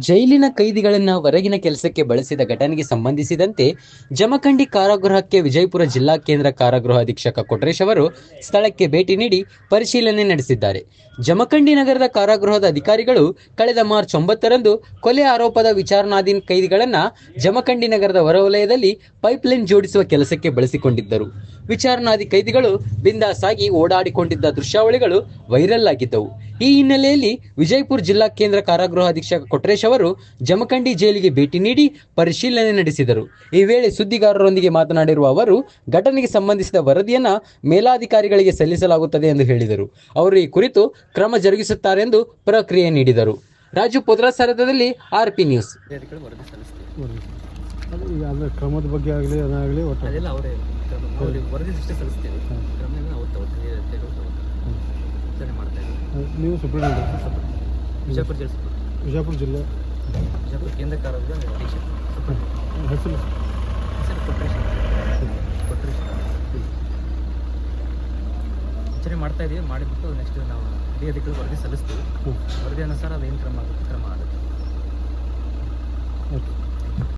ಜೈಲಿನ ಕೈದಿಗಳನ್ನು ಹೊರಗಿನ ಕೆಲಸಕ್ಕೆ ಬಳಸಿದ ಘಟನೆಗೆ ಸಂಬಂಧಿಸಿದಂತೆ ಜಮಖಂಡಿ ಕಾರಾಗೃಹಕ್ಕೆ ವಿಜಯಪುರ ಜಿಲ್ಲಾ ಕೇಂದ್ರ ಕಾರಾಗೃಹ ಅಧೀಕ್ಷಕ ಕೊಟ್ರೇಶ್ ಅವರು ಸ್ಥಳಕ್ಕೆ ಭೇಟಿ ನೀಡಿ ಪರಿಶೀಲನೆ ನಡೆಸಿದ್ದಾರೆ. ಜಮಖಂಡಿ ನಗರದ ಕಾರಾಗೃಹದ ಅಧಿಕಾರಿಗಳು ಕಳೆದ ಮಾರ್ಚ್ 9ರಂದು ಕೊಲೆ ಆರೋಪದ ವಿಚಾರಣಾಧೀನ ಕೈದಿಗಳನ್ನು ಜಮಖಂಡಿ ನಗರದ ಹೊರವಲಯದಲ್ಲಿ ಪೈಪ್ಲೈನ್ ಜೋಡಿಸುವ ಕೆಲಸಕ್ಕೆ ಬಳಸಿಕೊಂಡಿದ್ದರು. ವಿಚಾರಣಾಧಿ ಕೈದಿಗಳು ಬಿಂದಾಸ್ ಆಗಿ ಓಡಾಡಿಕೊಂಡಿದ್ದ ದೃಶ್ಯಾವಳಿಗಳು ವೈರಲ್ ಆಗಿದ್ದವು. ಈ ಹಿನ್ನೆಲೆಯಲ್ಲಿ ವಿಜಯಪುರ ಜಿಲ್ಲಾ ಕೇಂದ್ರ ಕಾರಾಗೃಹ ಅಧೀಕ್ಷಕ ಕೊಟ್ರೇಶ್ ಅವರು ಜಮಖಂಡಿ ಜೈಲಿಗೆ ಭೇಟಿ ನೀಡಿ ಪರಿಶೀಲನೆ ನಡೆಸಿದರು. ಈ ವೇಳೆ ಸುದ್ದಿಗಾರರೊಂದಿಗೆ ಮಾತನಾಡಿರುವ ಅವರು, ಘಟನೆಗೆ ಸಂಬಂಧಿಸಿದ ವರದಿಯನ್ನ ಮೇಲಾಧಿಕಾರಿಗಳಿಗೆ ಸಲ್ಲಿಸಲಾಗುತ್ತದೆ ಎಂದು ಹೇಳಿದರು. ಅವರು ಈ ಕುರಿತು ಕ್ರಮ ಜರುಗಿಸುತ್ತಾರೆಂದು ಪ್ರಕ್ರಿಯೆ ನೀಡಿದರು. ರಾಜು ಪೊದ್ರಾಸರದಲ್ಲಿ ಆರ್ಪಿ ನ್ಯೂಸ್. ಕ್ರಮದ ಬಗ್ಗೆ ಆಗಲಿ ಅದಾಗಲಿ ಒಟ್ಟು ಅದೆಲ್ಲ ಅವರೇ ವರದಿ ಅಷ್ಟೇ ಸಲ್ಲಿಸ್ತೀವಿ. ಕ್ರಮದಿಂದ ಅವ್ರು ವಿಚಾರಣೆ ಮಾಡ್ತಾ ಇದ್ದಾರೆ. ನೀವು ಸೂಪ್ರಿಂಟೆಂಡೆಂಟ್ ವಿಜಯಪುರ ಜಿಲ್ಲೆ ವಿಜಯಪುರ ಜಿಲ್ಲೆ ವಿಜಯಪುರ ಕೇಂದ್ರ ಕಾರಾಗೃಹ ಅಧೀಕ್ಷಕ ಹೆಸರು ಕೊಟ್ರೇಶ್ ವಿಚಾರಣೆ ಮಾಡ್ತಾ ಇದ್ದೀವಿ. ಮಾಡಿಬಿಟ್ಟು ನೆಕ್ಸ್ಟ್ ನಾವು ಹಿರಿಯ ಅಧಿಕಾರಿಗಳು ವರದಿ ಸಲ್ಲಿಸ್ತೀವಿ. ವರದಿ ಅನುಸಾರ ಅದೇನು ಕ್ರಮ ಆಗುತ್ತೆ ಕ್ರಮ ಆಗುತ್ತೆ. ಓಕೆ.